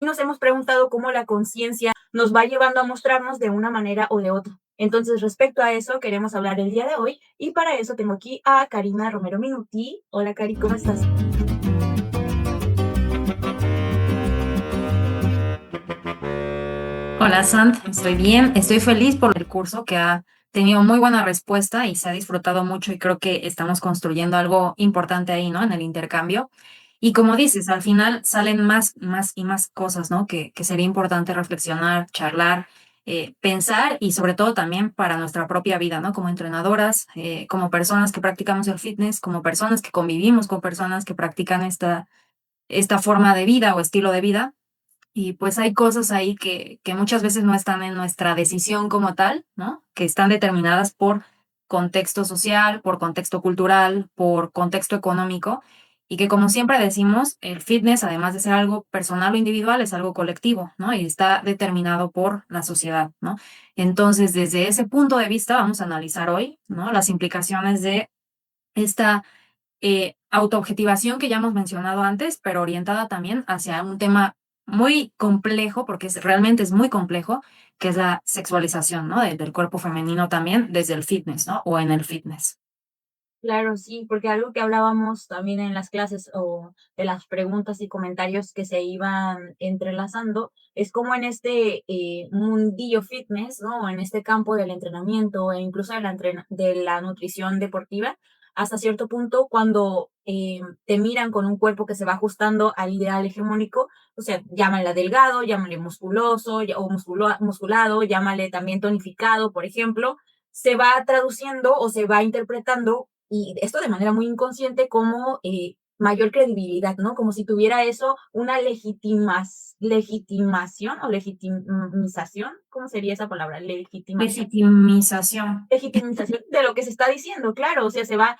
nos hemos preguntado cómo la conciencia nos va llevando a mostrarnos de una manera o de otra. Entonces, respecto a eso, queremos hablar el día de hoy y para eso tengo aquí a Karina Romero Minuti. Hola, Cari, ¿cómo estás? Hola, Sant, estoy bien, estoy feliz por el curso que ha tenido muy buena respuesta y se ha disfrutado mucho y creo que estamos construyendo algo importante ahí, ¿no? En el intercambio. Y como dices, al final salen más y más cosas, ¿no? Que sería importante reflexionar, charlar, pensar y sobre todo también para nuestra propia vida, ¿no? Como entrenadoras, como personas que practicamos el fitness, como personas que convivimos con personas que practican esta forma de vida o estilo de vida. Y pues hay cosas ahí que muchas veces no están en nuestra decisión como tal, ¿no? Que están determinadas por contexto social, por contexto cultural, por contexto económico, y que como siempre decimos, el fitness, además de ser algo personal o individual, es algo colectivo, ¿no? Y está determinado por la sociedad, ¿no? Entonces, desde ese punto de vista, vamos a analizar hoy, ¿no? Las implicaciones de esta autoobjetivación que ya hemos mencionado antes, pero orientada también hacia un tema muy complejo, porque realmente es muy complejo, que es la sexualización, ¿no? Del cuerpo femenino también desde el fitness, ¿no? O en el fitness. Claro, sí, porque algo que hablábamos también en las clases o de las preguntas y comentarios que se iban entrelazando es como en este mundillo fitness, ¿no? En este campo del entrenamiento e incluso de la nutrición deportiva, hasta cierto punto cuando te miran con un cuerpo que se va ajustando al ideal hegemónico, o sea, llámale delgado, llámale musculoso o musculado, llámale también tonificado, por ejemplo, se va traduciendo o se va interpretando y esto de manera muy inconsciente como mayor credibilidad, ¿no? Como si tuviera eso una legitimación o legitimización, ¿cómo sería esa palabra? Legitimación. Legitimización. Legitimización de lo que se está diciendo, claro, o sea, se va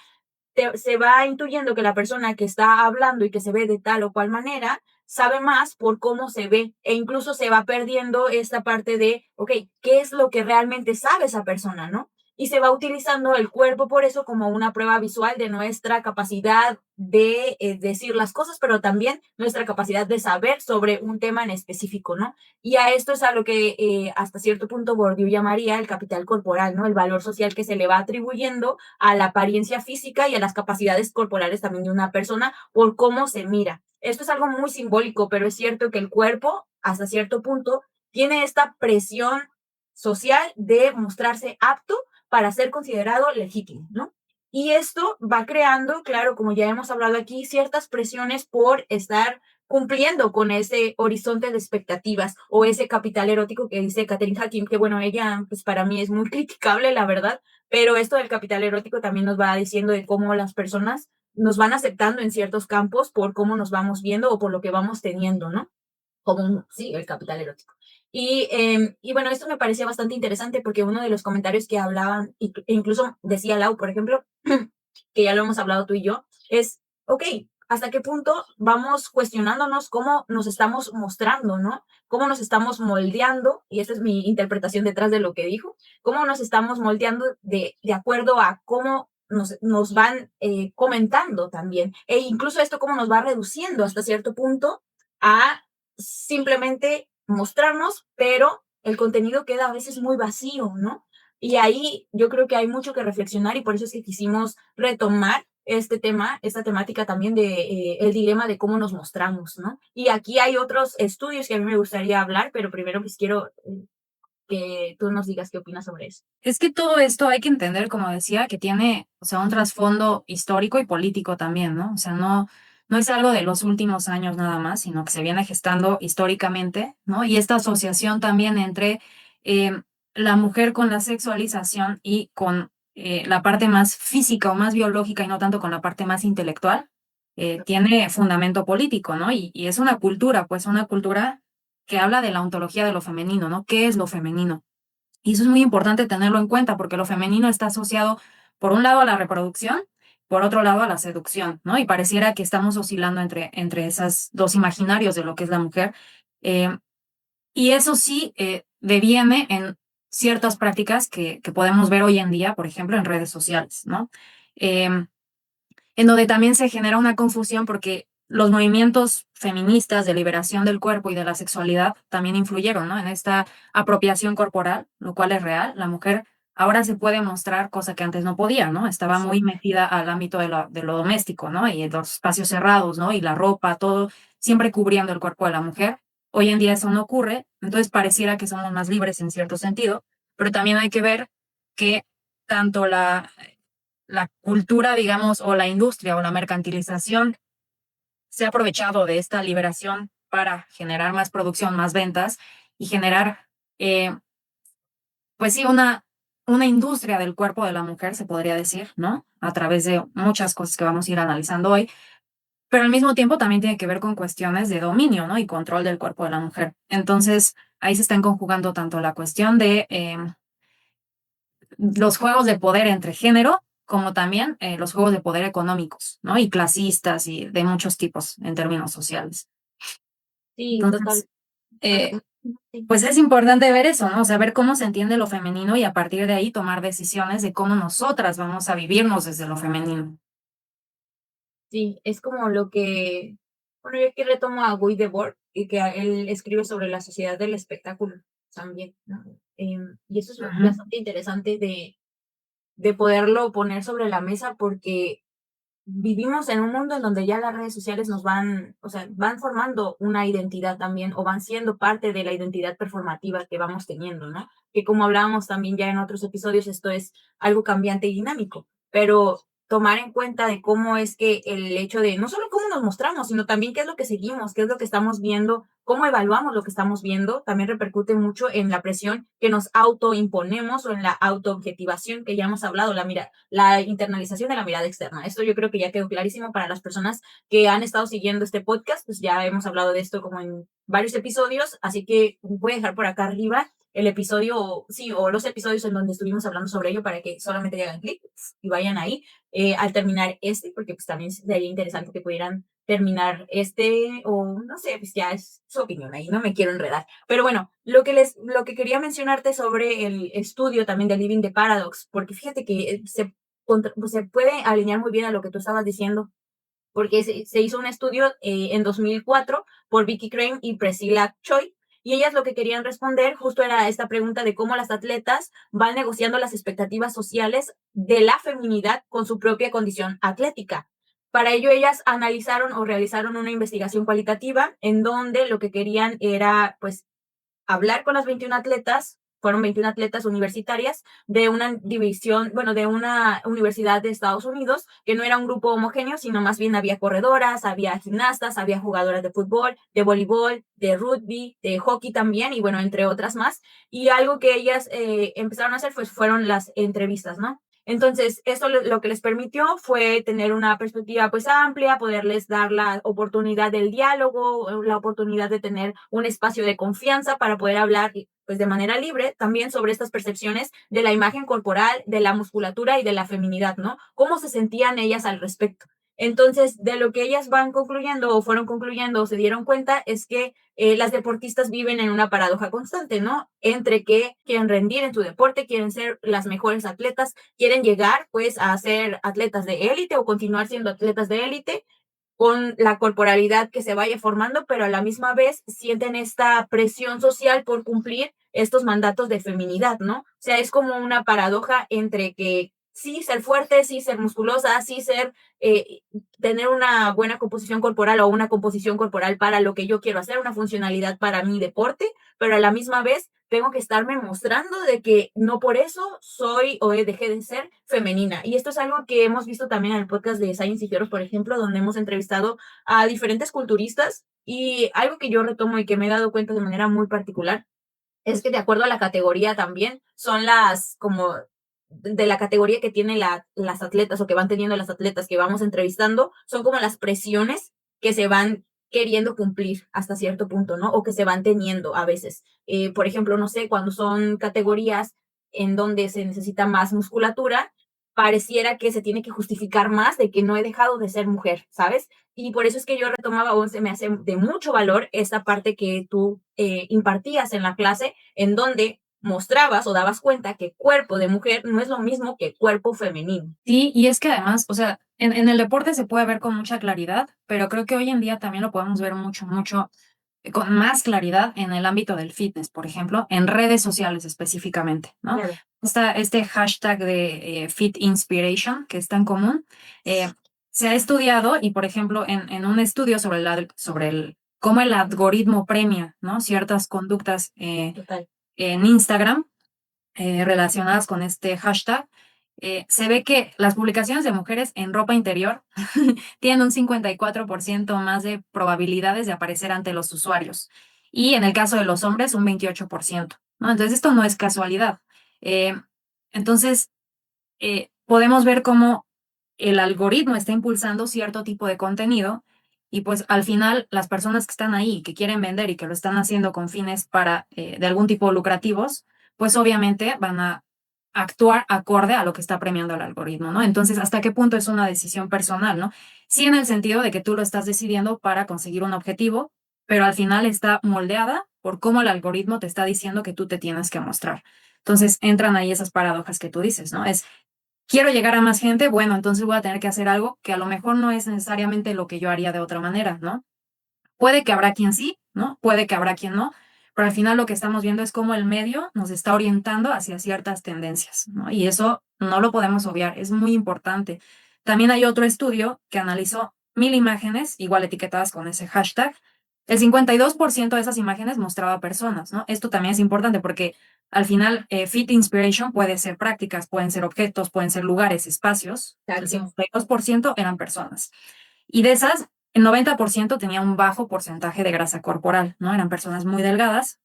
intuyendo que la persona que está hablando y que se ve de tal o cual manera sabe más por cómo se ve e incluso se va perdiendo esta parte de, ok, ¿qué es lo que realmente sabe esa persona, no? Y se va utilizando el cuerpo por eso como una prueba visual de nuestra capacidad de decir las cosas, pero también nuestra capacidad de saber sobre un tema en específico, ¿no? Y a esto es a lo que hasta cierto punto Bourdieu llamaría el capital corporal, ¿no? El valor social que se le va atribuyendo a la apariencia física y a las capacidades corporales también de una persona por cómo se mira. Esto es algo muy simbólico, pero es cierto que el cuerpo, hasta cierto punto, tiene esta presión social de mostrarse apto para ser considerado legítimo, ¿no? Y esto va creando, claro, como ya hemos hablado aquí, ciertas presiones por estar cumpliendo con ese horizonte de expectativas o ese capital erótico que dice Catherine Hakim, que bueno, ella pues para mí es muy criticable, la verdad, pero esto del capital erótico también nos va diciendo de cómo las personas nos van aceptando en ciertos campos por cómo nos vamos viendo o por lo que vamos teniendo, ¿no? Como, sí, el capital erótico. Y bueno, esto me parecía bastante interesante porque uno de los comentarios que hablaban, e incluso decía Lau, por ejemplo, que ya lo hemos hablado tú y yo, es, ok, ¿hasta qué punto vamos cuestionándonos cómo nos estamos mostrando, ¿no? Cómo nos estamos moldeando, y esta es mi interpretación detrás de lo que dijo, cómo nos estamos moldeando de acuerdo a cómo nos van comentando también, e incluso esto cómo nos va reduciendo hasta cierto punto a simplemente mostrarnos, pero el contenido queda a veces muy vacío, ¿no? Y ahí yo creo que hay mucho que reflexionar y por eso es que quisimos retomar este tema, esta temática también de el dilema de cómo nos mostramos, ¿no? Y aquí hay otros estudios que a mí me gustaría hablar, pero primero pues quiero que tú nos digas qué opinas sobre eso. Es que todo esto hay que entender, como decía, que tiene, o sea, un trasfondo histórico y político también, ¿no? O sea, no es algo de los últimos años nada más, sino que se viene gestando históricamente, ¿no? Y esta asociación también entre eh, la mujer con la sexualización y con la parte más física o más biológica y no tanto con la parte más intelectual, tiene fundamento político, ¿no? Y es una cultura, pues una cultura que habla de la ontología de lo femenino, ¿no? ¿Qué es lo femenino? Y eso es muy importante tenerlo en cuenta porque lo femenino está asociado, por un lado, a la reproducción, por otro lado, a la seducción, ¿no? Y pareciera que estamos oscilando entre esas dos imaginarios de lo que es la mujer. Eh, y eso sí deviene en ciertas prácticas que podemos ver hoy en día, por ejemplo, en redes sociales, ¿no? En donde también se genera una confusión porque los movimientos feministas de liberación del cuerpo y de la sexualidad también influyeron, ¿no? En esta apropiación corporal, lo cual es real. La mujer ahora se puede mostrar cosa que antes no podía, ¿no? Estaba muy metida al ámbito de lo doméstico, ¿no? Y los espacios cerrados, ¿no? Y la ropa, todo, siempre cubriendo el cuerpo de la mujer. Hoy en día eso no ocurre, entonces pareciera que somos más libres en cierto sentido, pero también hay que ver que tanto la cultura, digamos, o la industria o la mercantilización se ha aprovechado de esta liberación para generar más producción, más ventas y generar, eh, pues sí, una industria del cuerpo de la mujer, se podría decir, ¿no? A través de muchas cosas que vamos a ir analizando hoy, pero al mismo tiempo también tiene que ver con cuestiones de dominio, ¿no? Y control del cuerpo de la mujer. Entonces, ahí se están conjugando tanto la cuestión de los juegos de poder entre género, como también los juegos de poder económicos, ¿no? Y clasistas y de muchos tipos en términos sociales. Sí, total, Entonces, total. eh, Sí. pues es importante ver eso, ¿no? Saber cómo se entiende lo femenino y a partir de ahí tomar decisiones de cómo nosotras vamos a vivirnos desde lo femenino. Sí, es como lo que, bueno, yo aquí retomo a Guy Debord y que él escribe sobre la sociedad del espectáculo también, ¿no? Y eso es Ujú. bastante interesante de poderlo poner sobre la mesa porque vivimos en un mundo en donde ya las redes sociales nos van, o sea, van formando una identidad también o van siendo parte de la identidad performativa que vamos teniendo, ¿no? Que como hablábamos también ya en otros episodios, esto es algo cambiante y dinámico, pero tomar en cuenta de cómo es que el hecho de no solo cómo nos mostramos, sino también qué es lo que seguimos, qué es lo que estamos viendo, cómo evaluamos lo que estamos viendo, también repercute mucho en la presión que nos autoimponemos o en la autoobjetivación que ya hemos hablado, la internalización de la mirada externa. Esto yo creo que ya quedó clarísimo para las personas que han estado siguiendo este podcast, pues ya hemos hablado de esto como en varios episodios, así que voy a dejar por acá arriba el episodio, sí, o los episodios en donde estuvimos hablando sobre ello para que solamente le hagan clic y vayan ahí al terminar este, porque pues también sería interesante que pudieran terminar este o no sé, pues ya es su opinión ahí, no me quiero enredar. Pero bueno, lo que quería mencionarte sobre el estudio también de Living the Paradox, porque fíjate que pues, se puede alinear muy bien a lo que tú estabas diciendo, porque se hizo un estudio en 2004 por Vicky Crane y Priscilla Choi, y ellas lo que querían responder justo era esta pregunta de cómo las atletas van negociando las expectativas sociales de la feminidad con su propia condición atlética. Para ello, ellas analizaron o realizaron una investigación cualitativa en donde lo que querían era, pues, hablar con las 21 atletas, fueron 21 atletas universitarias de una división, bueno, de una universidad de Estados Unidos, que no era un grupo homogéneo, sino más bien había corredoras, había gimnastas, había jugadoras de fútbol, de voleibol, de rugby, de hockey también, y bueno, entre otras más. Y algo que ellas empezaron a hacer pues, fueron las entrevistas, ¿no? Entonces, eso lo que les permitió fue tener una perspectiva pues amplia, poderles dar la oportunidad del diálogo, la oportunidad de tener un espacio de confianza para poder hablar pues de manera libre también sobre estas percepciones de la imagen corporal, de la musculatura y de la feminidad, ¿no? ¿Cómo se sentían ellas al respecto? Entonces, de lo que ellas van concluyendo o fueron concluyendo o se dieron cuenta es que las deportistas viven en una paradoja constante, ¿no? Entre que quieren rendir en su deporte, quieren ser las mejores atletas, quieren llegar pues a ser atletas de élite o continuar siendo atletas de élite con la corporalidad que se vaya formando, pero a la misma vez sienten esta presión social por cumplir estos mandatos de feminidad, ¿no? O sea, es como una paradoja entre que sí ser fuerte, sí ser musculosa, sí ser, tener una buena composición corporal o una composición corporal para lo que yo quiero hacer, una funcionalidad para mi deporte, pero a la misma vez tengo que estarme mostrando de que no por eso soy o dejé de ser femenina. Y esto es algo que hemos visto también en el podcast de Science y Fierros, por ejemplo, donde hemos entrevistado a diferentes culturistas y algo que yo retomo y que me he dado cuenta de manera muy particular es que de acuerdo a la categoría también son las como de la categoría que tienen las atletas o que van teniendo las atletas que vamos entrevistando, son como las presiones que se van queriendo cumplir hasta cierto punto, ¿no? O que se van teniendo a veces. Por ejemplo, no sé, cuando son categorías en donde se necesita más musculatura, pareciera que se tiene que justificar más de que no he dejado de ser mujer, ¿sabes? Y por eso es que yo retomaba, o se me hace de mucho valor esta parte que tú impartías en la clase, en donde mostrabas o dabas cuenta que cuerpo de mujer no es lo mismo que cuerpo femenino. Sí, y es que además, o sea, en el deporte se puede ver con mucha claridad, pero creo que hoy en día también lo podemos ver mucho con más claridad en el ámbito del fitness, por ejemplo, en redes sociales específicamente, ¿no? Claro. Está este hashtag de Fit Inspiration, que es tan común, eh, se ha estudiado y, por ejemplo, en un estudio sobre cómo el algoritmo premia, ¿no? Ciertas conductas Total. en Instagram relacionadas con este hashtag, se ve que las publicaciones de mujeres en ropa interior tienen un 54% más de probabilidades de aparecer ante los usuarios. Y en el caso de los hombres, un 28%, ¿no? Entonces, esto no es casualidad. Eh, entonces, podemos ver cómo el algoritmo está impulsando cierto tipo de contenido y pues al final las personas que están ahí, que quieren vender y que lo están haciendo con fines para de algún tipo lucrativos, pues obviamente van a actuar acorde a lo que está premiando el algoritmo, ¿no? Entonces, ¿hasta qué punto es una decisión personal, ¿no? Sí, en el sentido de que tú lo estás decidiendo para conseguir un objetivo, pero al final está moldeada por cómo el algoritmo te está diciendo que tú te tienes que mostrar. Entonces, entran ahí esas paradojas que tú dices, ¿no? Quiero llegar a más gente, bueno, entonces voy a tener que hacer algo que a lo mejor no es necesariamente lo que yo haría de otra manera, ¿no? Puede que habrá quien sí, ¿no? Puede que habrá quien no, pero al final lo que estamos viendo es cómo el medio nos está orientando hacia ciertas tendencias, ¿no? Y eso no lo podemos obviar, es muy importante. También hay otro estudio que analizó 1,000 imágenes, igual etiquetadas con ese hashtag. El 52% de esas imágenes mostraba personas, ¿no? Esto también es importante porque al final Fit Inspiration puede ser prácticas, pueden ser objetos, pueden ser lugares, espacios. El Exacto. 52% eran personas. Y de esas, el 90% tenía un bajo porcentaje de grasa corporal, ¿no? Eran personas muy delgadas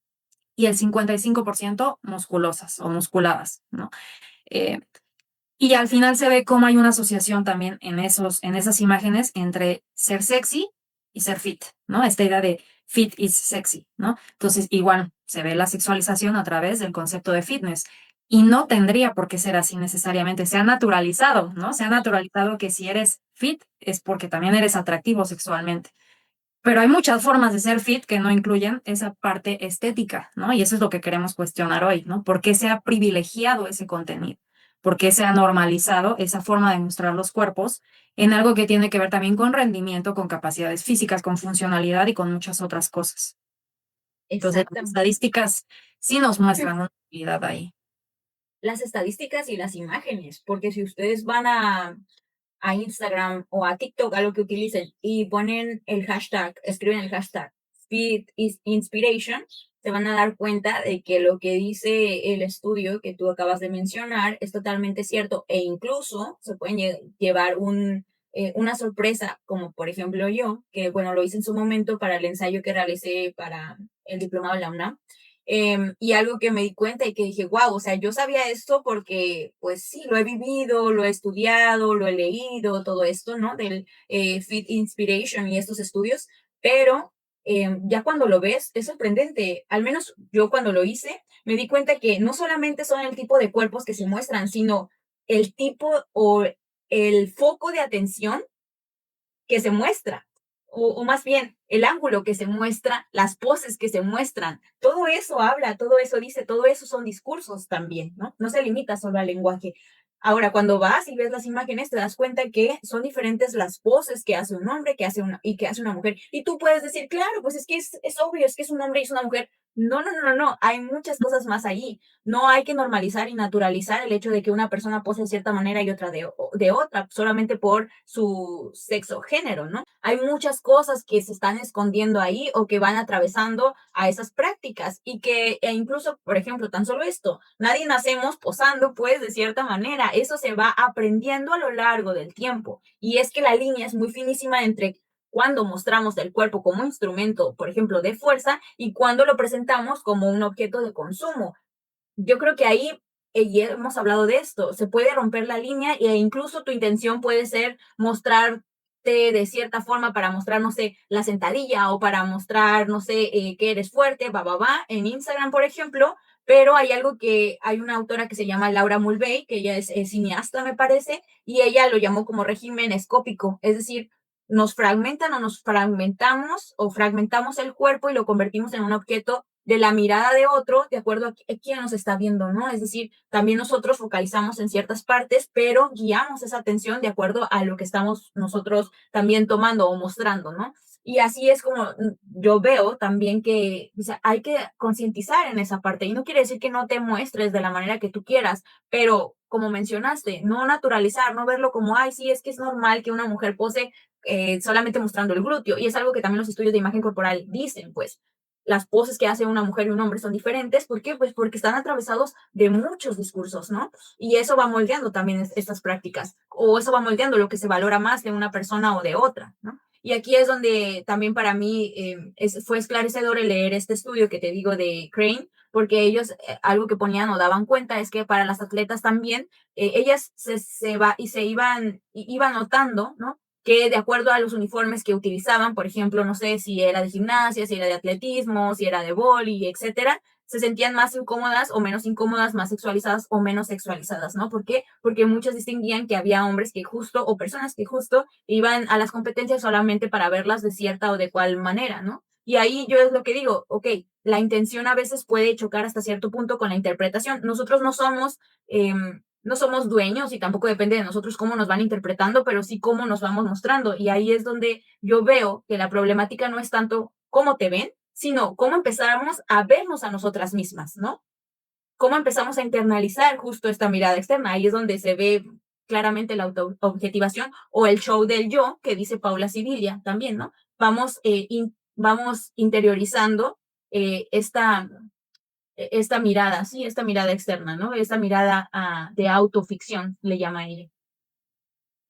y el 55% musculosas o musculadas, ¿no? Eh, y al final se ve cómo hay una asociación también en esas imágenes entre ser sexy y ser fit, ¿no? Esta idea de fit is sexy, ¿no? Entonces, igual se ve la sexualización a través del concepto de fitness. Y no tendría por qué ser así necesariamente. Se ha naturalizado, ¿no? Se ha naturalizado que si eres fit es porque también eres atractivo sexualmente. Pero hay muchas formas de ser fit que no incluyen esa parte estética, ¿no? Y eso es lo que queremos cuestionar hoy, ¿no? ¿Por qué se ha privilegiado ese contenido? ¿Por qué se ha normalizado esa forma de mostrar los cuerpos en algo que tiene que ver también con rendimiento, con capacidades físicas, con funcionalidad y con muchas otras cosas? Entonces, las Exactamente. estadísticas sí nos muestran una realidad ahí. Las estadísticas y las imágenes, porque si ustedes van a Instagram o a TikTok, a lo que utilicen, y ponen el hashtag, escriben el hashtag Fit is Inspiration, se van a dar cuenta de que lo que dice el estudio que tú acabas de mencionar es totalmente cierto e incluso se pueden llevar una sorpresa, como por ejemplo yo, que bueno, lo hice en su momento para el ensayo que realicé para el diplomado de la UNAM. Y algo que me di cuenta y que dije, wow, o sea, yo sabía esto porque, pues sí, lo he vivido, lo he estudiado, lo he leído, todo esto, ¿no? Del Fit Inspiration y estos estudios, pero ya cuando lo ves es sorprendente. Al menos yo cuando lo hice, me di cuenta que no solamente son el tipo de cuerpos que se muestran, sino el tipo o el foco de atención que se muestra, o más bien el ángulo que se muestra, las poses que se muestran, todo eso habla, todo eso dice, todo eso son discursos también, ¿no? No se limita solo al lenguaje. Ahora, cuando vas y ves las imágenes, te das cuenta que son diferentes las poses que hace un hombre que hace una, y que hace una mujer. Y tú puedes decir, claro, pues es que es obvio, es que es un hombre y es una mujer. No, no, no, no, no, hay muchas cosas más allí. No hay que normalizar y naturalizar el hecho de que una persona pose de cierta manera y otra de otra, solamente por su sexo género, ¿no? Hay muchas cosas que se están escondiendo ahí o que van atravesando a esas prácticas y que e incluso, por ejemplo, tan solo esto, nadie nacemos posando pues de cierta manera, eso se va aprendiendo a lo largo del tiempo y es que la línea es muy finísima entre cuando mostramos el cuerpo como instrumento, por ejemplo, de fuerza y cuando lo presentamos como un objeto de consumo. Yo creo que ahí ya hemos hablado de esto, se puede romper la línea e incluso tu intención puede ser mostrarte de cierta forma para mostrar, no sé, la sentadilla o para mostrar, no sé, que eres fuerte, en Instagram, por ejemplo, pero hay algo que hay una autora que se llama Laura Mulvey, que ella es cineasta, me parece, y ella lo llamó como régimen escópico, es decir, nos fragmentan o nos fragmentamos o fragmentamos el cuerpo y lo convertimos en un objeto de la mirada de otro de acuerdo a quién nos está viendo, ¿no? Es decir, también nosotros focalizamos en ciertas partes, pero guiamos esa atención de acuerdo a lo que estamos nosotros también tomando o mostrando, ¿no? Y así es como yo veo también que, o sea, hay que concientizar en esa parte. Y no quiere decir que no te muestres de la manera que tú quieras, pero como mencionaste, no naturalizar, no verlo como, ay, sí, es que es normal que una mujer pose solamente mostrando el glúteo. Y es algo que también los estudios de imagen corporal dicen, pues las poses que hace una mujer y un hombre son diferentes. ¿Por qué? Pues porque están atravesados de muchos discursos, ¿no? Y eso va moldeando también estas prácticas, o eso va moldeando lo que se valora más de una persona o de otra, ¿no? Y aquí es donde también para mí fue esclarecedor el leer este estudio que te digo de Crane, porque ellos algo que ponían o daban cuenta es que para las atletas también, ellas se iban notando, ¿no? Que de acuerdo a los uniformes que utilizaban, por ejemplo, no sé si era de gimnasia, si era de atletismo, si era de vóley, etcétera, se sentían más incómodas o menos incómodas, más sexualizadas o menos sexualizadas, ¿no? ¿Por qué? Porque muchos distinguían que había hombres que justo o personas que justo iban a las competencias solamente para verlas de cierta o de cual manera, ¿no? Y ahí yo es lo que digo, ok, la intención a veces puede chocar hasta cierto punto con la interpretación. Nosotros no somos dueños y tampoco depende de nosotros cómo nos van interpretando, pero sí cómo nos vamos mostrando. Y ahí es donde yo veo que la problemática no es tanto cómo te ven, sino cómo empezamos a vernos a nosotras mismas, ¿no? Cómo empezamos a internalizar justo esta mirada externa. Ahí es donde se ve claramente la autoobjetivación o el show del yo que dice Paula Sibilia también, ¿no? Vamos interiorizando esta mirada, sí, esta mirada externa, ¿no? Esta mirada de autoficción, le llama ella.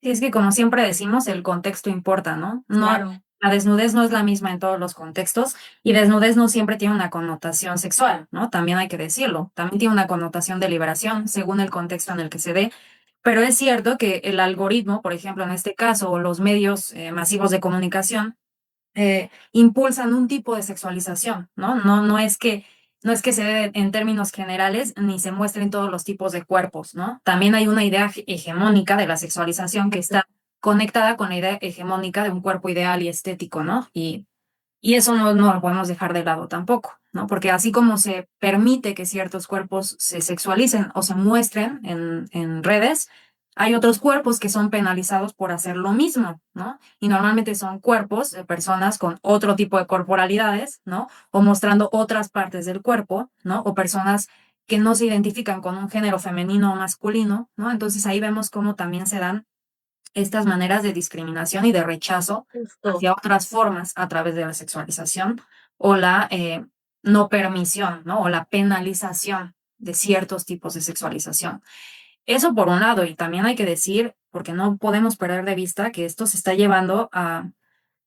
Sí, es que como siempre decimos, el contexto importa, ¿no? No, Claro, la desnudez no es la misma en todos los contextos y desnudez no siempre tiene una connotación sexual, ¿no? También hay que decirlo. También tiene una connotación de liberación según el contexto en el que se dé. Pero es cierto que el algoritmo, por ejemplo, en este caso, o los medios masivos de comunicación, impulsan un tipo de sexualización, ¿no? No es que se dé en términos generales ni se muestren todos los tipos de cuerpos, ¿no? También hay una idea hegemónica de la sexualización que está conectada con la idea hegemónica de un cuerpo ideal y estético, ¿no? Y eso no lo podemos dejar de lado tampoco, ¿no? Porque así como se permite que ciertos cuerpos se sexualicen o se muestren en redes, hay otros cuerpos que son penalizados por hacer lo mismo, ¿no? Y normalmente son cuerpos de personas con otro tipo de corporalidades, ¿no? O mostrando otras partes del cuerpo, ¿no? O personas que no se identifican con un género femenino o masculino, ¿no? Entonces ahí vemos cómo también se dan estas maneras de discriminación y de rechazo justo. hacia otras formas a través de la sexualización o la no permisión, ¿no? O la penalización de ciertos tipos de sexualización. Eso por un lado, y también hay que decir, porque no podemos perder de vista que esto se está llevando a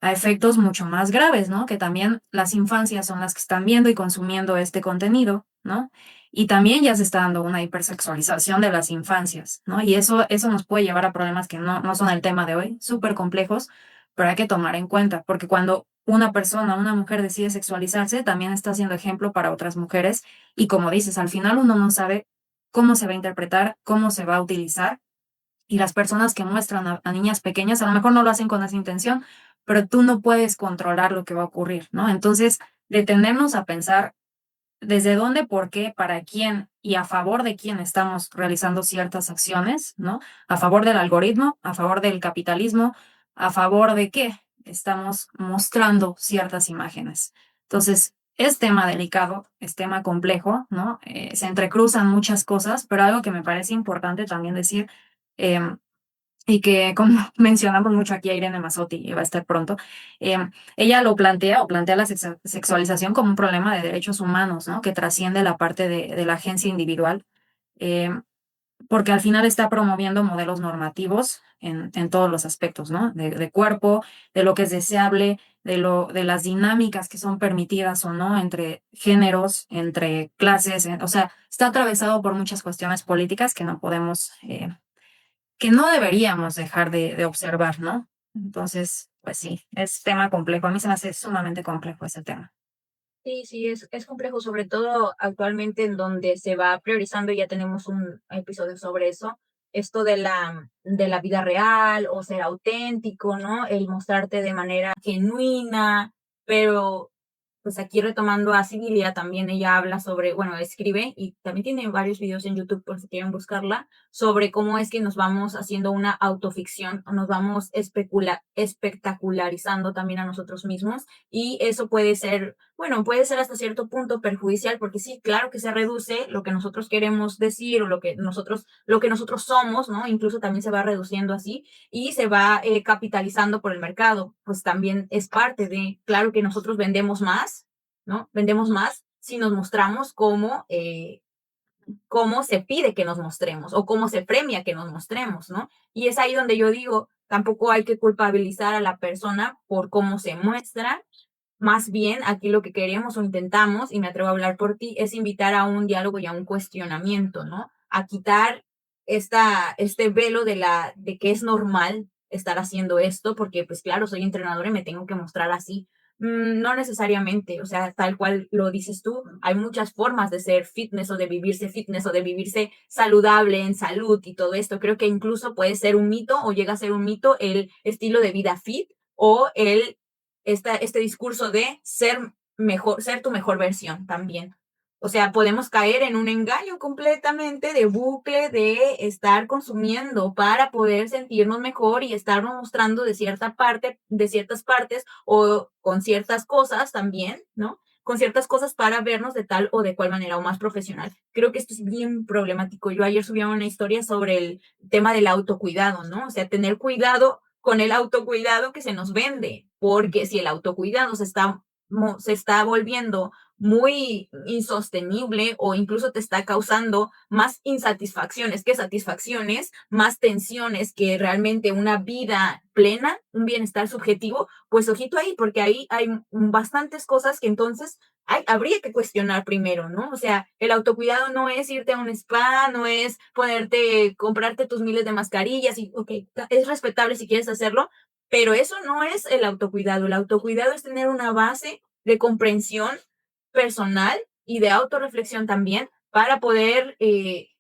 efectos mucho más graves, ¿no? Que también las infancias son las que están viendo y consumiendo este contenido, ¿no? Y también ya se está dando una hipersexualización de las infancias, ¿no? Y eso nos puede llevar a problemas que no son el tema de hoy, súper complejos, pero hay que tomar en cuenta, porque cuando una persona, una mujer decide sexualizarse, también está siendo ejemplo para otras mujeres. Y como dices, al final uno no sabe cómo se va a interpretar, cómo se va a utilizar y las personas que muestran a niñas pequeñas a lo mejor no lo hacen con esa intención, pero tú no puedes controlar lo que va a ocurrir, ¿no? Entonces, detenernos a pensar desde dónde, por qué, para quién y a favor de quién estamos realizando ciertas acciones, ¿no? A favor del algoritmo, a favor del capitalismo, a favor de qué estamos mostrando ciertas imágenes. Entonces, es tema delicado, es tema complejo, ¿no? Se entrecruzan muchas cosas, pero algo que me parece importante también decir, eh, y que como mencionamos mucho aquí a Irene Mazzotti, y va a estar pronto, ella lo plantea o plantea la sexualización como un problema de derechos humanos, ¿no? Que trasciende la parte de la agencia individual, eh, porque al final está promoviendo modelos normativos en todos los aspectos, ¿no? De cuerpo, de lo que es deseable, de las dinámicas que son permitidas o no entre géneros, entre clases, o sea, está atravesado por muchas cuestiones políticas que no podemos que no deberíamos dejar de observar, ¿no? Entonces, pues sí, es tema complejo. A mí se me hace sumamente complejo ese tema. Sí, sí, es complejo, sobre todo actualmente en donde se va priorizando, y ya tenemos un episodio sobre eso, esto de la vida real o ser auténtico, ¿no? El mostrarte de manera genuina, pero pues aquí retomando a Sibilia, también ella habla sobre, bueno, escribe y también tiene varios videos en YouTube por si quieren buscarla, sobre cómo es que nos vamos haciendo una autoficción o nos vamos espectacularizando también a nosotros mismos y eso puede ser, bueno, puede ser hasta cierto punto perjudicial porque sí, claro que se reduce lo que nosotros queremos decir o lo que nosotros somos, ¿no? Incluso también se va reduciendo así y se va capitalizando por el mercado, pues también es parte de, claro que nosotros vendemos más, ¿no? Vendemos más si nos mostramos como cómo se pide que nos mostremos o cómo se premia que nos mostremos, ¿no? Y es ahí donde yo digo, tampoco hay que culpabilizar a la persona por cómo se muestra, más bien aquí lo que queremos o intentamos, y me atrevo a hablar por ti, es invitar a un diálogo y a un cuestionamiento, ¿no? A quitar este velo de que es normal estar haciendo esto, porque pues claro, soy entrenadora y me tengo que mostrar así. No necesariamente, o sea, tal cual lo dices tú, hay muchas formas de ser fitness o de vivirse saludable en salud y todo esto. Creo que incluso puede ser un mito o llega a ser un mito el estilo de vida fit o este discurso de ser mejor, ser tu mejor versión también. O sea, podemos caer en un engaño completamente de bucle de estar consumiendo para poder sentirnos mejor y estarnos mostrando de cierta parte, de ciertas partes o con ciertas cosas también, ¿no? Con ciertas cosas para vernos de tal o de cual manera o más profesional. Creo que esto es bien problemático. Yo ayer subí una historia sobre el tema del autocuidado, ¿no? O sea, tener cuidado con el autocuidado que se nos vende, porque si el autocuidado se está volviendo muy insostenible o incluso te está causando más insatisfacciones que satisfacciones, más tensiones que realmente una vida plena, un bienestar subjetivo, pues ojito ahí, porque ahí hay bastantes cosas que entonces habría que cuestionar primero, ¿no? O sea, el autocuidado no es irte a un spa, no es comprarte tus miles de mascarillas y, ok, es respetable si quieres hacerlo, pero eso no es el autocuidado. El autocuidado es tener una base de comprensión personal y de autorreflexión también para poder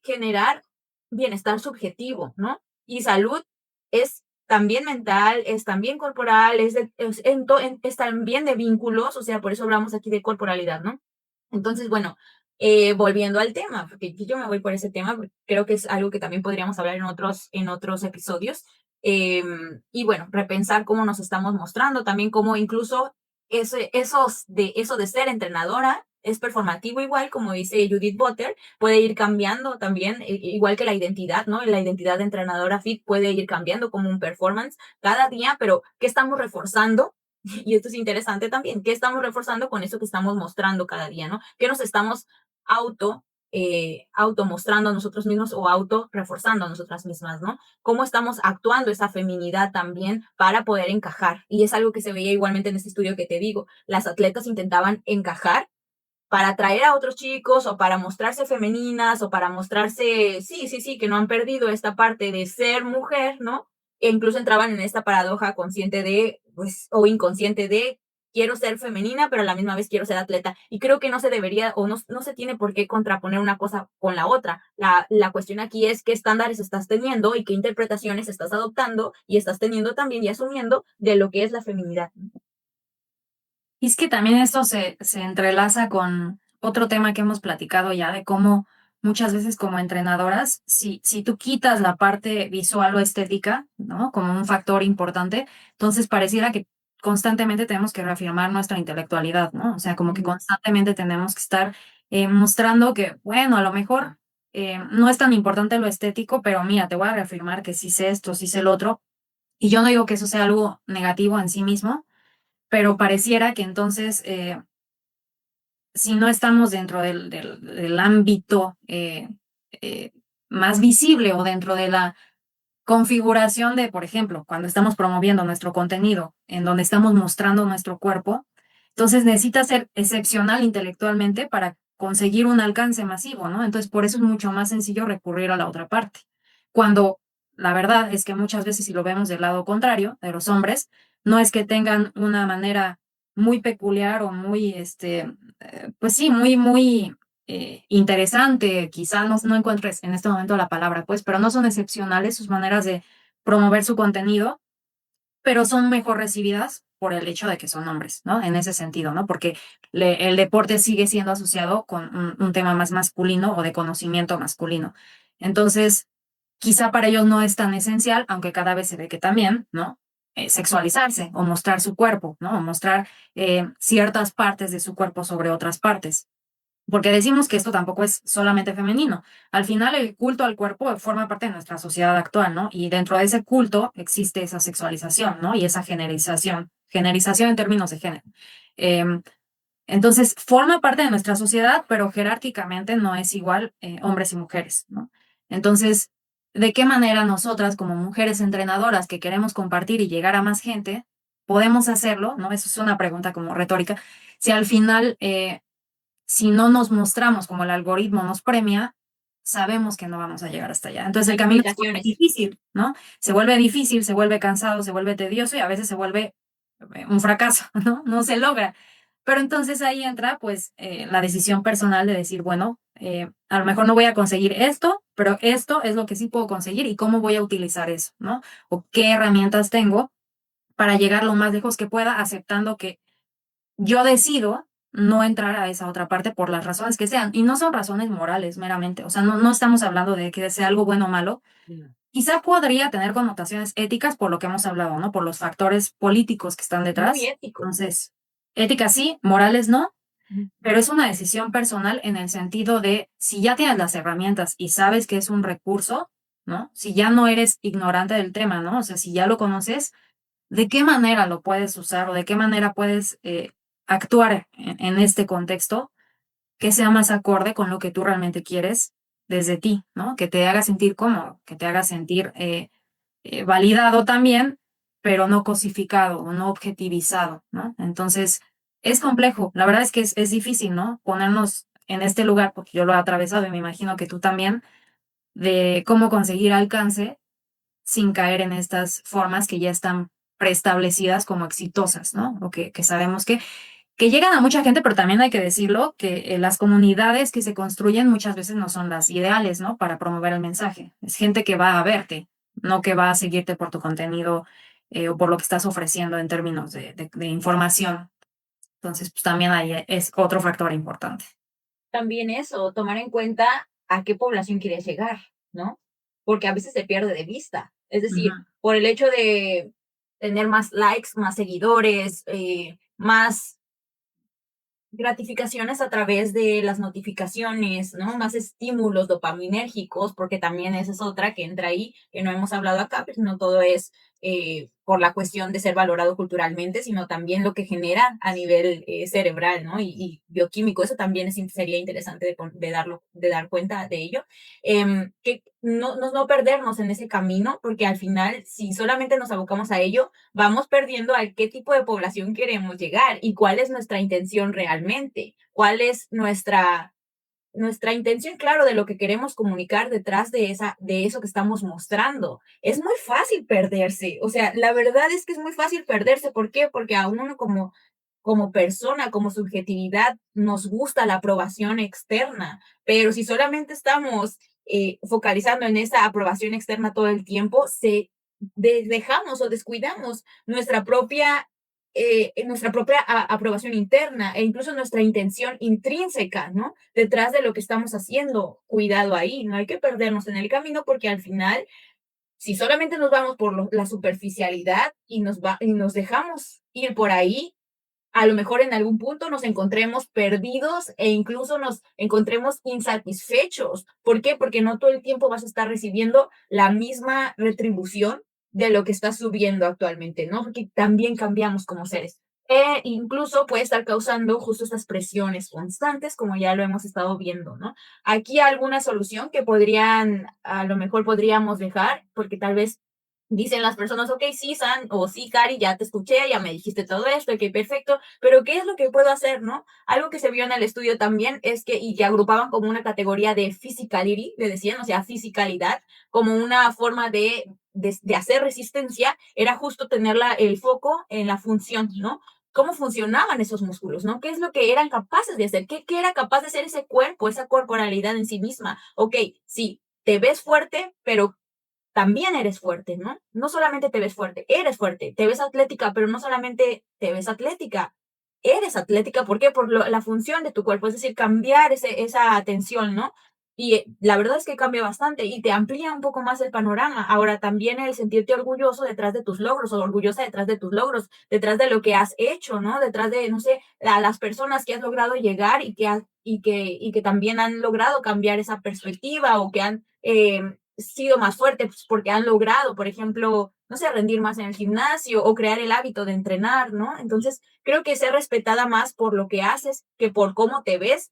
generar bienestar subjetivo, ¿no? Y salud es también mental, es también corporal, es también de vínculos, o sea, por eso hablamos aquí de corporalidad, ¿no? Entonces, bueno, volviendo al tema, porque yo me voy por ese tema, porque creo que es algo que también podríamos hablar en otros episodios. Y bueno, repensar cómo nos estamos mostrando, también cómo incluso eso de ser entrenadora es performativo igual, como dice Judith Butler, puede ir cambiando también, igual que la identidad, ¿no? La identidad de entrenadora fit puede ir cambiando como un performance cada día, pero ¿qué estamos reforzando? Y esto es interesante también, ¿qué estamos reforzando con eso que estamos mostrando cada día, ¿no? ¿Qué nos estamos auto mostrando a nosotros mismos o auto reforzando a nosotras mismas, ¿no? Cómo estamos actuando esa feminidad también para poder encajar. Y es algo que se veía igualmente en este estudio que te digo. Las atletas intentaban encajar para atraer a otros chicos o para mostrarse femeninas o para mostrarse, sí, que no han perdido esta parte de ser mujer, ¿no? E incluso entraban en esta paradoja consciente de, pues, o inconsciente de, quiero ser femenina, pero a la misma vez quiero ser atleta. Y creo que no se debería o no se tiene por qué contraponer una cosa con la otra. La cuestión aquí es qué estándares estás teniendo y qué interpretaciones estás adoptando y estás teniendo también y asumiendo de lo que es la feminidad. Y es que también esto se entrelaza con otro tema que hemos platicado ya, de cómo muchas veces como entrenadoras, si tú quitas la parte visual o estética, ¿no? Como un factor importante, entonces pareciera que constantemente tenemos que reafirmar nuestra intelectualidad, ¿no? O sea, como que constantemente tenemos que estar mostrando que, bueno, a lo mejor no es tan importante lo estético, pero mira, te voy a reafirmar que sí sé esto, sí sé lo otro. Y yo no digo que eso sea algo negativo en sí mismo, pero pareciera que entonces, si no estamos dentro del ámbito eh, más visible o dentro de la configuración de, por ejemplo, cuando estamos promoviendo nuestro contenido, en donde estamos mostrando nuestro cuerpo, entonces necesita ser excepcional intelectualmente para conseguir un alcance masivo, ¿no? Entonces, por eso es mucho más sencillo recurrir a la otra parte. Cuando la verdad es que muchas veces, si lo vemos del lado contrario, de los hombres, no es que tengan una manera muy peculiar o muy, pues sí, muy interesante, quizá no encuentres en este momento la palabra, pues, pero no son excepcionales sus maneras de promover su contenido, pero son mejor recibidas por el hecho de que son hombres, ¿no? En ese sentido, ¿no? Porque el deporte sigue siendo asociado con un tema más masculino o de conocimiento masculino. Entonces, quizá para ellos no es tan esencial, aunque cada vez se ve que también, ¿no? Sexualizarse o mostrar su cuerpo, ¿no? O mostrar ciertas partes de su cuerpo sobre otras partes. Porque decimos que esto tampoco es solamente femenino. Al final, el culto al cuerpo forma parte de nuestra sociedad actual, ¿no? Y dentro de ese culto existe esa sexualización, ¿no? Y esa generización en términos de género. Em, entonces, forma parte de nuestra sociedad, pero jerárquicamente no es igual hombres y mujeres, ¿no? Entonces, ¿de qué manera nosotras, como mujeres entrenadoras que queremos compartir y llegar a más gente, podemos hacerlo, ¿no? Eso es una pregunta como retórica. Si al final si no nos mostramos como el algoritmo nos premia, sabemos que no vamos a llegar hasta allá. Entonces el Hay camino se vuelve limitaciones. difícil, ¿no? Se vuelve difícil, se vuelve cansado, se vuelve tedioso y a veces se vuelve un fracaso, ¿no? No se logra. Pero entonces ahí entra pues la decisión personal de decir, bueno, a lo mejor no voy a conseguir esto, pero esto es lo que sí puedo conseguir y cómo voy a utilizar eso, ¿no? O qué herramientas tengo para llegar lo más lejos que pueda, aceptando que yo decido no entrar a esa otra parte por las razones que sean. Y no son razones morales meramente. O sea, no estamos hablando de que sea algo bueno o malo. Quizá podría tener connotaciones éticas por lo que hemos hablado, ¿no? Por los factores políticos que están Muy detrás. ético. Entonces, éticas sí, morales no, Ujú. pero es una decisión personal en el sentido de si ya tienes las herramientas y sabes que es un recurso, ¿no? Si ya no eres ignorante del tema, ¿no? O sea, si ya lo conoces, ¿de qué manera lo puedes usar o de qué manera puedes actuar en este contexto que sea más acorde con lo que tú realmente quieres desde ti, ¿no? Que te haga sentir cómodo, que te haga sentir validado también, pero no cosificado o no objetivizado, ¿no? Entonces, es complejo. La verdad es que es difícil, ¿no? Ponernos en este lugar, porque yo lo he atravesado y me imagino que tú también, de cómo conseguir alcance sin caer en estas formas que ya están preestablecidas como exitosas, ¿no? O que sabemos que llegan a mucha gente, pero también hay que decirlo, que las comunidades que se construyen muchas veces no son las ideales, ¿no? Para promover el mensaje. Es gente que va a verte, no que va a seguirte por tu contenido o por lo que estás ofreciendo en términos de información. Entonces, pues también ahí es otro factor importante. También eso, tomar en cuenta a qué población quieres llegar, ¿no? Porque a veces se pierde de vista. Es Ujú. decir, por el hecho de tener más likes, más seguidores, más gratificaciones a través de las notificaciones, ¿no? Más estímulos dopaminérgicos, porque también esa es otra que entra ahí, que no hemos hablado acá, pero no todo es por la cuestión de ser valorado culturalmente, sino también lo que genera a nivel cerebral, ¿no? Y bioquímico, eso también sería interesante de dar cuenta de ello. Que no perdernos en ese camino, porque al final, si solamente nos abocamos a ello, vamos perdiendo a qué tipo de población queremos llegar y cuál es nuestra intención realmente, cuál es nuestra intención, claro, de lo que queremos comunicar detrás de eso que estamos mostrando. Es muy fácil perderse, o sea, la verdad es que es muy fácil perderse. ¿Por qué? Porque a uno como persona, como subjetividad, nos gusta la aprobación externa, pero si solamente estamos focalizando en esa aprobación externa todo el tiempo, dejamos o descuidamos nuestra propia aprobación interna e incluso nuestra intención intrínseca, ¿no? Detrás de lo que estamos haciendo. Cuidado ahí, no hay que perdernos en el camino porque al final, si solamente nos vamos por la superficialidad y nos dejamos ir por ahí, a lo mejor en algún punto nos encontremos perdidos e incluso nos encontremos insatisfechos. ¿Por qué? Porque no todo el tiempo vas a estar recibiendo la misma retribución de lo que estás subiendo actualmente, ¿no? Porque también cambiamos como seres. E incluso puede estar causando justo estas presiones constantes, como ya lo hemos estado viendo, ¿no? Aquí alguna solución que a lo mejor podríamos dejar, porque tal vez dicen las personas, ok, sí, San, o sí, Cari, ya te escuché, ya me dijiste todo esto, ok, perfecto, pero ¿qué es lo que puedo hacer, no? Algo que se vio en el estudio también es y que agrupaban como una categoría de physicality, le decían, o sea, fisicalidad, como una forma de hacer resistencia, era justo tener el foco en la función, ¿no? Cómo funcionaban esos músculos, ¿no? ¿Qué es lo que eran capaces de hacer? ¿Qué era capaz de hacer ese cuerpo, esa corporalidad en sí misma? Ok, sí, te ves fuerte, pero también eres fuerte, ¿no? No solamente te ves fuerte, te ves atlética, pero no solamente te ves atlética, eres atlética. ¿Por qué? Por la función de tu cuerpo, es decir, cambiar esa atención, ¿no? Y la verdad es que cambia bastante y te amplía un poco más el panorama. Ahora, también el sentirte orgulloso detrás de tus logros o orgullosa detrás de tus logros, detrás de lo que has hecho, ¿no? Detrás de, no sé, a las personas que has logrado llegar y que también han logrado cambiar esa perspectiva o que han sido más fuertes pues, porque han logrado, por ejemplo, no sé, rendir más en el gimnasio o crear el hábito de entrenar, ¿no? Entonces, creo que ser respetada más por lo que haces que por cómo te ves.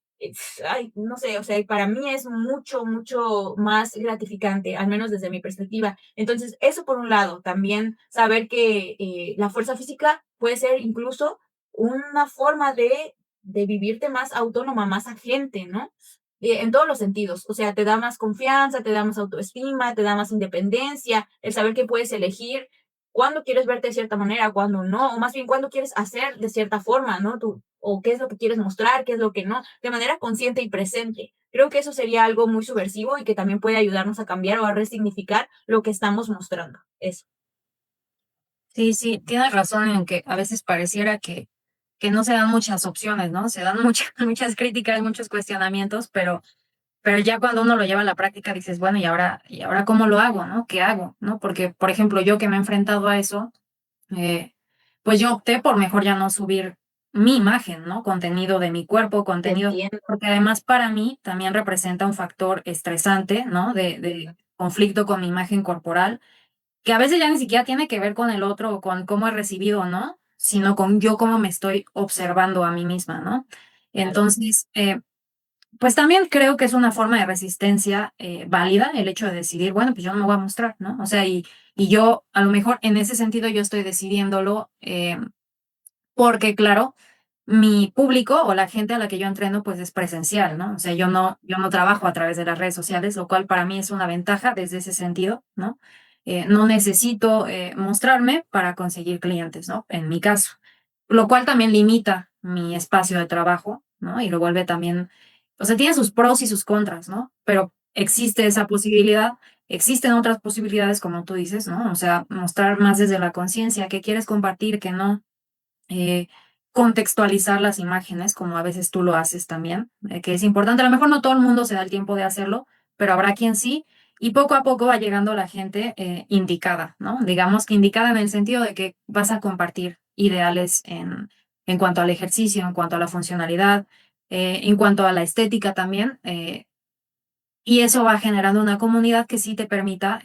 Ay, no sé, o sea, para mí es mucho, mucho más gratificante, al menos desde mi perspectiva. Entonces, eso por un lado, también saber que la fuerza física puede ser incluso una forma de vivirte más autónoma, más agente, ¿no? En todos los sentidos, o sea, te da más confianza, te da más autoestima, te da más independencia, el saber que puedes elegir cuándo quieres verte de cierta manera, cuándo no, o más bien cuándo quieres hacer de cierta forma, ¿no? Tú, o qué es lo que quieres mostrar, qué es lo que no, de manera consciente y presente. Creo que eso sería algo muy subversivo y que también puede ayudarnos a cambiar o a resignificar lo que estamos mostrando. Eso. Sí, sí, tienes razón en que a veces pareciera que no se dan muchas opciones, ¿no? Se dan muchas, muchas críticas, muchos cuestionamientos, pero ya cuando uno lo lleva a la práctica dices, bueno, y ahora cómo lo hago, ¿no? ¿Qué hago? ¿No? Porque, por ejemplo, yo que me he enfrentado a eso, eh, pues yo opté por mejor ya no subir mi imagen, ¿no? Contenido de mi cuerpo, Te contenido, entiendo. porque además para mí también representa un factor estresante, ¿no? De conflicto con mi imagen corporal, que a veces ya ni siquiera tiene que ver con el otro o con cómo he recibido o no, sino con yo cómo me estoy observando a mí misma, ¿no? Claro. Entonces, pues también creo que es una forma de resistencia válida el hecho de decidir, bueno, pues yo no me voy a mostrar, ¿no? O sea, y yo a lo mejor en ese sentido yo estoy decidiéndolo porque, claro, mi público o la gente a la que yo entreno pues es presencial, ¿no? O sea, yo no trabajo a través de las redes sociales, lo cual para mí es una ventaja desde ese sentido, ¿no? No necesito mostrarme para conseguir clientes, ¿no? En mi caso, lo cual también limita mi espacio de trabajo, ¿no? Y lo vuelve también, o sea, tiene sus pros y sus contras, ¿no? Pero existe esa posibilidad, existen otras posibilidades, como tú dices, ¿no? O sea, mostrar más desde la conciencia, qué quieres compartir, qué no, eh, contextualizar las imágenes, como a veces tú lo haces también, que es importante. A lo mejor no todo el mundo se da el tiempo de hacerlo, pero habrá quien sí, y poco a poco va llegando la gente indicada, ¿no? Digamos que indicada en el sentido de que vas a compartir ideales en cuanto al ejercicio, en cuanto a la funcionalidad, en cuanto a la estética también, y eso va generando una comunidad que sí te permita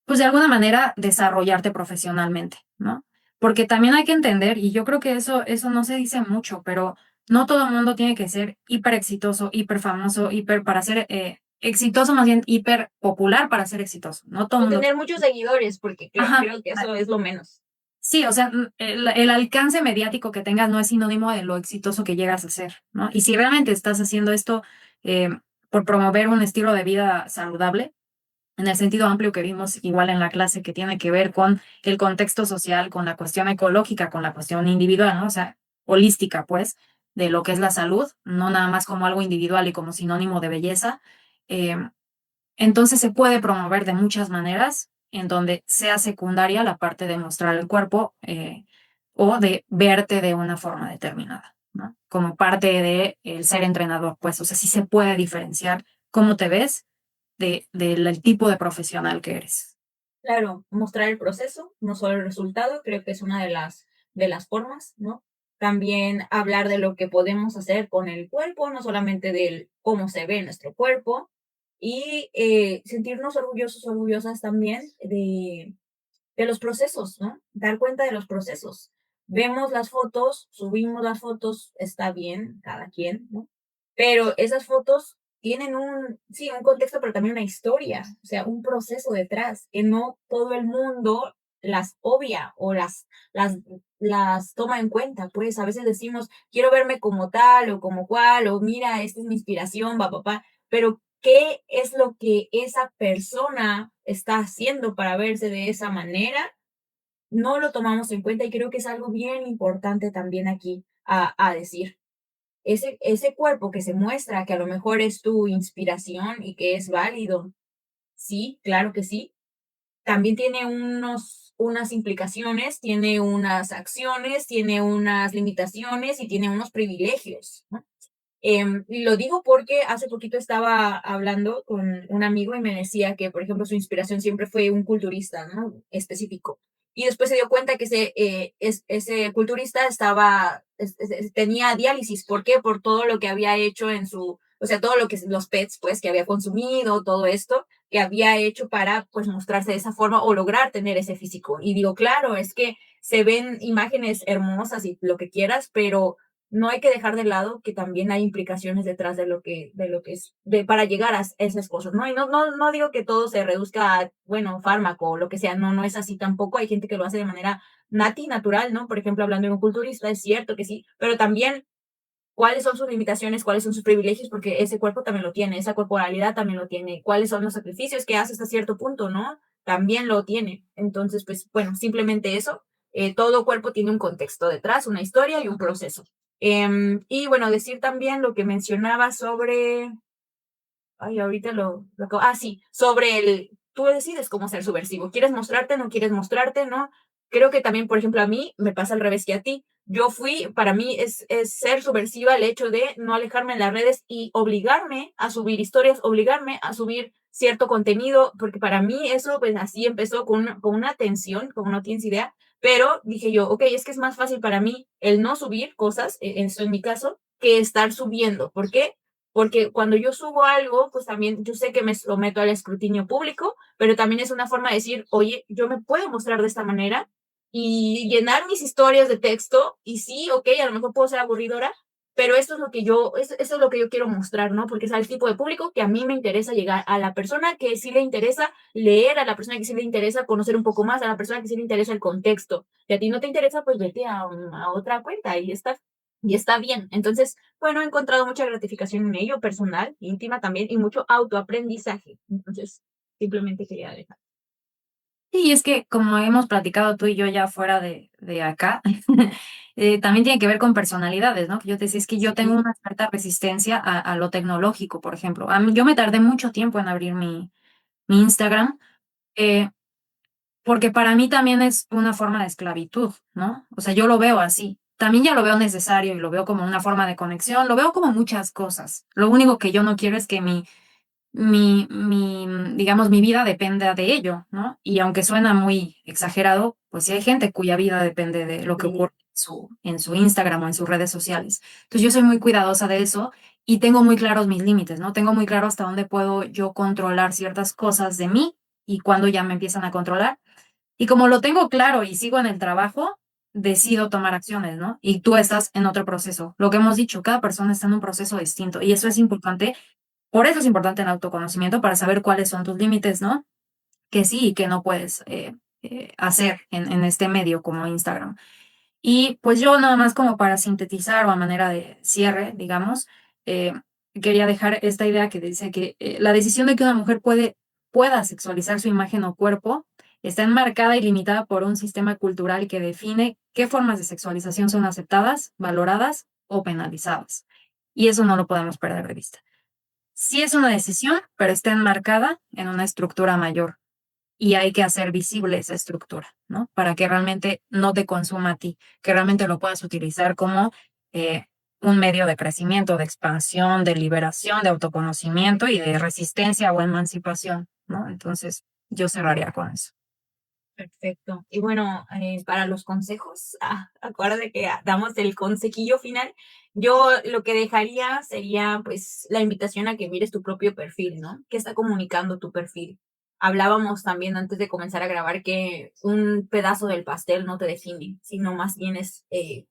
pues de alguna manera desarrollarte profesionalmente, ¿no? Porque también hay que entender, y yo creo que eso no se dice mucho, pero no todo el mundo tiene que ser hiper exitoso, hiper famoso, hiper para ser exitoso, más bien hiper popular para ser exitoso. No todo O el mundo. tener muchos seguidores, porque Ajá. creo que eso es lo menos. Sí, o sea, el alcance mediático que tengas no es sinónimo de lo exitoso que llegas a ser, ¿no? Y si realmente estás haciendo esto eh, por promover un estilo de vida saludable, en el sentido amplio que vimos igual en la clase, que tiene que ver con el contexto social, con la cuestión ecológica, con la cuestión individual, ¿no? O sea, holística, pues, de lo que es la salud, no nada más como algo individual y como sinónimo de belleza. Eh, entonces se puede promover de muchas maneras, en donde sea secundaria la parte de mostrar el cuerpo o de verte de una forma determinada, ¿no? Como parte de el ser entrenador, pues, o sea, sí se puede diferenciar cómo te ves del tipo de profesional que eres. Claro, mostrar el proceso, no solo el resultado, creo que es una de las formas, ¿no? También hablar de lo que podemos hacer con el cuerpo, no solamente del cómo se ve nuestro cuerpo, y sentirnos orgullosos, orgullosas también de los procesos, ¿no? Dar cuenta de los procesos. Vemos las fotos, subimos las fotos, está bien, cada quien, ¿no? Pero esas fotos tienen sí, un contexto, pero también una historia, o sea, un proceso detrás, que no todo el mundo las obvia o las toma en cuenta. Pues a veces decimos, quiero verme como tal o como cual, o mira, esta es mi inspiración, va, papá, pero ¿qué es lo que esa persona está haciendo para verse de esa manera? No lo tomamos en cuenta y creo que es algo bien importante también aquí a decir. Ese cuerpo que se muestra, que a lo mejor es tu inspiración y que es válido, sí, claro que sí, también tiene unas implicaciones, tiene unas acciones, tiene unas limitaciones y tiene unos privilegios, ¿no? Lo digo porque hace poquito estaba hablando con un amigo y me decía que, por ejemplo, su inspiración siempre fue un culturista, ¿no? Específico. Y después se dio cuenta que ese culturista tenía diálisis. ¿Por qué? Por todo lo que había hecho o sea, todo lo que los pets, pues, que había consumido, todo esto que había hecho para, pues, mostrarse de esa forma o lograr tener ese físico. Y digo, claro, es que se ven imágenes hermosas y lo que quieras, pero no hay que dejar de lado que también hay implicaciones detrás de lo que es, para llegar a esas cosas, ¿no? Y no digo que todo se reduzca a, bueno, fármaco o lo que sea, no es así tampoco. Hay gente que lo hace de manera natural, ¿no? Por ejemplo, hablando de un culturista, es cierto que sí, pero también cuáles son sus limitaciones, cuáles son sus privilegios, porque ese cuerpo también lo tiene, esa corporalidad también lo tiene, cuáles son los sacrificios que hace hasta cierto punto, ¿no? También lo tiene. Entonces, pues, bueno, simplemente eso. Todo cuerpo tiene un contexto detrás, una historia y un proceso. Y bueno, decir también lo que mencionaba sobre, ay, ahorita sí, sobre tú decides cómo ser subversivo. ¿Quieres mostrarte, no quieres mostrarte, no? Creo que también, por ejemplo, a mí me pasa al revés que a ti. Para mí es ser subversiva el hecho de no alejarme en las redes y obligarme a subir historias, obligarme a subir cierto contenido, porque para mí eso, pues así empezó con una tensión, como no tienes idea, pero dije yo, ok, es que es más fácil para mí el no subir cosas, eso en mi caso, que estar subiendo. ¿Por qué? Porque cuando yo subo algo, pues también yo sé que me someto al escrutinio público, pero también es una forma de decir, oye, yo me puedo mostrar de esta manera y llenar mis historias de texto y sí, ok, a lo mejor puedo ser aburridora, pero esto es lo que eso es lo que yo quiero mostrar, ¿no? Porque es el tipo de público que a mí me interesa llegar, a la persona que sí le interesa leer, a la persona que sí le interesa conocer un poco más, a la persona que sí le interesa el contexto. Si a ti no te interesa, pues vete a otra cuenta y está bien. Entonces, bueno, he encontrado mucha gratificación en ello, personal, íntima también, y mucho autoaprendizaje. Entonces, simplemente quería dejar. Sí, es que como hemos platicado tú y yo ya fuera de acá, también tiene que ver con personalidades, ¿no? Que yo te decía, es que yo tengo Sí, una cierta resistencia a lo tecnológico, por ejemplo. Yo me tardé mucho tiempo en abrir mi Instagram, eh, porque para mí también es una forma de esclavitud, ¿no? O sea, yo lo veo así. También ya lo veo necesario y lo veo como una forma de conexión, lo veo como muchas cosas. Lo único que yo no quiero es que digamos, mi vida dependa de ello, ¿no? Y aunque suena muy exagerado, pues sí hay gente cuya vida depende de lo que sí, ocurre en su Instagram o en sus redes sociales. Entonces yo soy muy cuidadosa de eso y tengo muy claros mis límites, ¿no? Tengo muy claro hasta dónde puedo yo controlar ciertas cosas de mí y cuándo ya me empiezan a controlar. Y como lo tengo claro y sigo en el trabajo, decido tomar acciones, ¿no? Y tú estás en otro proceso. Lo que hemos dicho, cada persona está en un proceso distinto y eso es importante. Por eso es importante el autoconocimiento para saber cuáles son tus límites, ¿no? Que sí y que no puedes hacer en este medio como Instagram. Y pues yo nada más como para sintetizar o a manera de cierre, digamos, eh, quería dejar esta idea que dice que la decisión de que una mujer pueda sexualizar su imagen o cuerpo está enmarcada y limitada por un sistema cultural que define qué formas de sexualización son aceptadas, valoradas o penalizadas. Y eso no lo podemos perder de vista. Sí es una decisión, pero está enmarcada en una estructura mayor y hay que hacer visible esa estructura, ¿no? Para que realmente no te consuma a ti, que realmente lo puedas utilizar como eh, un medio de crecimiento, de expansión, de liberación, de autoconocimiento y de resistencia o emancipación, ¿no? Entonces, yo cerraría con eso. perfecto. Y bueno, para los consejos, acuérdate que damos el consejillo final. Yo lo que dejaría sería, pues, la invitación a que mires tu propio perfil, ¿no? ¿Qué está comunicando tu perfil? Hablábamos también antes de comenzar a grabar que un pedazo del pastel no te define, sino más bien es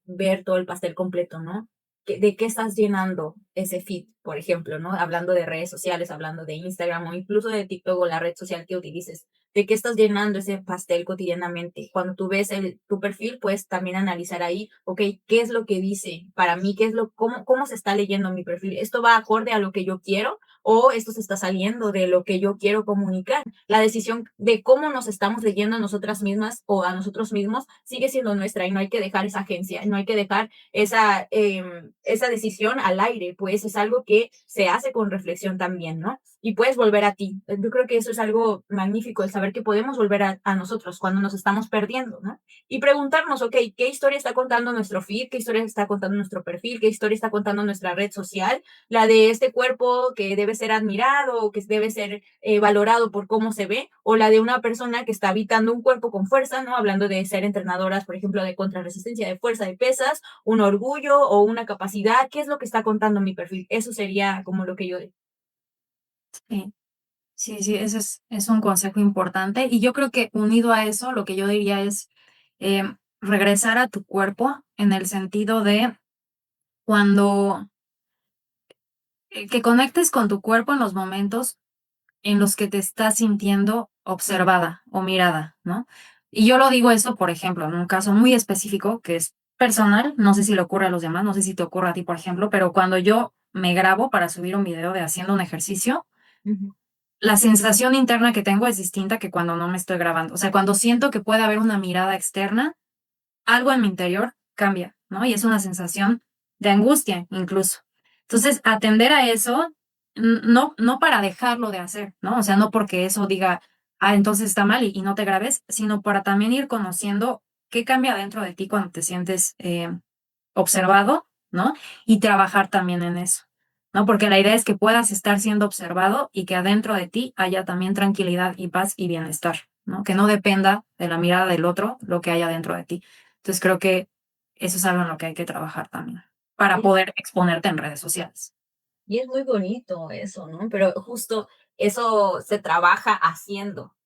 ver todo el pastel completo, ¿no? ¿De qué estás llenando ese feed, por ejemplo, ¿no? Hablando de redes sociales, hablando de Instagram o incluso de TikTok o la red social que utilices. ¿De qué estás llenando ese pastel cotidianamente? Cuando tú ves tu perfil, puedes también analizar ahí, ok, ¿qué es lo que dice? Para mí, cómo se está leyendo mi perfil? ¿Esto va acorde a lo que yo quiero o esto se está saliendo de lo que yo quiero comunicar. La decisión de cómo nos estamos leyendo a nosotras mismas o a nosotros mismos sigue siendo nuestra y no hay que dejar esa agencia, no hay que dejar esa decisión al aire, pues es algo que se hace con reflexión también, ¿no? Y puedes volver a ti. Yo creo que eso es algo magnífico, el saber que podemos volver a nosotros cuando nos estamos perdiendo, ¿no? Y preguntarnos, ok, ¿qué historia está contando nuestro feed? ¿Qué historia está contando nuestro perfil? ¿Qué historia está contando nuestra red social? La de este cuerpo que debe ser admirado o que debe ser valorado por cómo se ve, o la de una persona que está habitando un cuerpo con fuerza, ¿no? Hablando de ser entrenadoras, por ejemplo, de contrarresistencia, de fuerza, de pesas, un orgullo o una capacidad. ¿Qué es lo que está contando mi perfil? Eso sería como lo que yo digo. Sí, sí, sí, ese es un consejo importante. Y yo creo que unido a eso, lo que yo diría es regresar a tu cuerpo en el sentido de cuando que conectes con tu cuerpo en los momentos en los que te estás sintiendo observada o mirada, ¿no? Y yo lo digo eso, por ejemplo, en un caso muy específico que es personal, no sé si le ocurre a los demás, no sé si te ocurre a ti, por ejemplo, pero cuando yo me grabo para subir un video de haciendo un ejercicio, Ujú. la sensación interna que tengo es distinta que cuando no me estoy grabando. O sea, cuando siento que puede haber una mirada externa, algo en mi interior cambia, ¿no? Y es una sensación de angustia incluso. Entonces, atender a eso, no para dejarlo de hacer, ¿no? O sea, no porque eso diga, ah, entonces está mal y no te grabes, sino para también ir conociendo qué cambia dentro de ti cuando te sientes observado, ¿no? Y trabajar también en eso, ¿no? Porque la idea es que puedas estar siendo observado y que adentro de ti haya también tranquilidad y paz y bienestar, ¿no? Que no dependa de la mirada del otro lo que haya dentro de ti. Entonces creo que eso es algo en lo que hay que trabajar también para Y poder exponerte en redes sociales. y es muy bonito eso, ¿no? Pero justo eso se trabaja haciendo,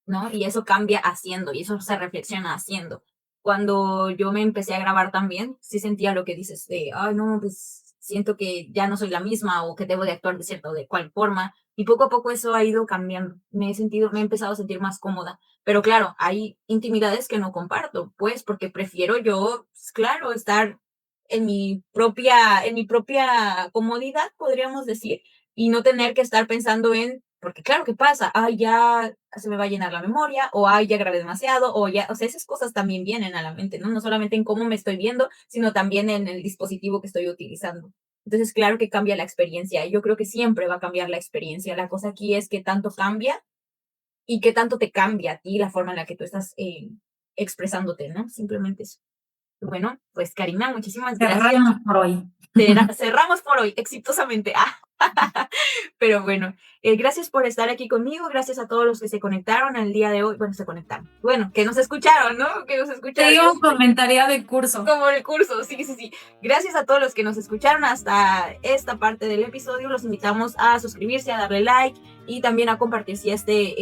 ¿no? Y eso cambia haciendo, y eso se reflexiona haciendo. Cuando yo me empecé a grabar también, sí sentía lo que dices de, ay, no, pues siento que ya no soy la misma o que debo de actuar de cierta o de cual forma. Y poco a poco eso ha ido cambiando. Me he empezado a sentir más cómoda. Pero claro, hay intimidades que no comparto, pues, porque prefiero yo, pues, claro, estar en mi propia comodidad, podríamos decir, y no tener que estar pensando en, porque claro, ¿qué pasa? Ay, ya se me va a llenar la memoria, o ay, ya grabé demasiado, o ya, o sea, esas cosas también vienen a la mente, ¿no? No solamente en cómo me estoy viendo, sino también en el dispositivo que estoy utilizando. Entonces, claro que cambia la experiencia, y yo creo que siempre va a cambiar la experiencia. La cosa aquí es qué tanto cambia y qué tanto te cambia a ti la forma en la que tú estás expresándote, ¿no? Simplemente eso. Bueno, pues Karina, muchísimas gracias. Cerramos por hoy. Cerramos por hoy exitosamente. Pero bueno, gracias por estar aquí conmigo, gracias a todos los que se conectaron el día de hoy. Bueno, se conectaron. Bueno, que nos escucharon, ¿no? Que nos Te escucharon. digo un comentario de curso. Como el curso, sí, sí, sí. Gracias a todos los que nos escucharon hasta esta parte del episodio. Los invitamos a suscribirse, a darle like y también a compartir si este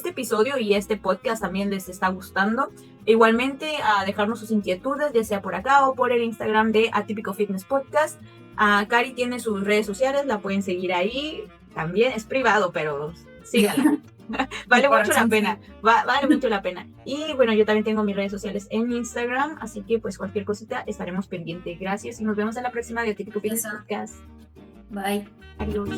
episodio y este podcast también les está gustando. Igualmente a dejarnos sus inquietudes, ya sea por acá o por el Instagram de Atípico Fitness Podcast. Cari tiene sus redes sociales, la pueden seguir ahí. También es privado, pero síganla. Vale mucho la pena, vale mucho la pena. Y bueno, yo también tengo mis redes sociales en Instagram, así que pues cualquier cosita estaremos pendientes. Gracias y nos vemos en la próxima de Típico Fitness Podcast. Bye. Adiós.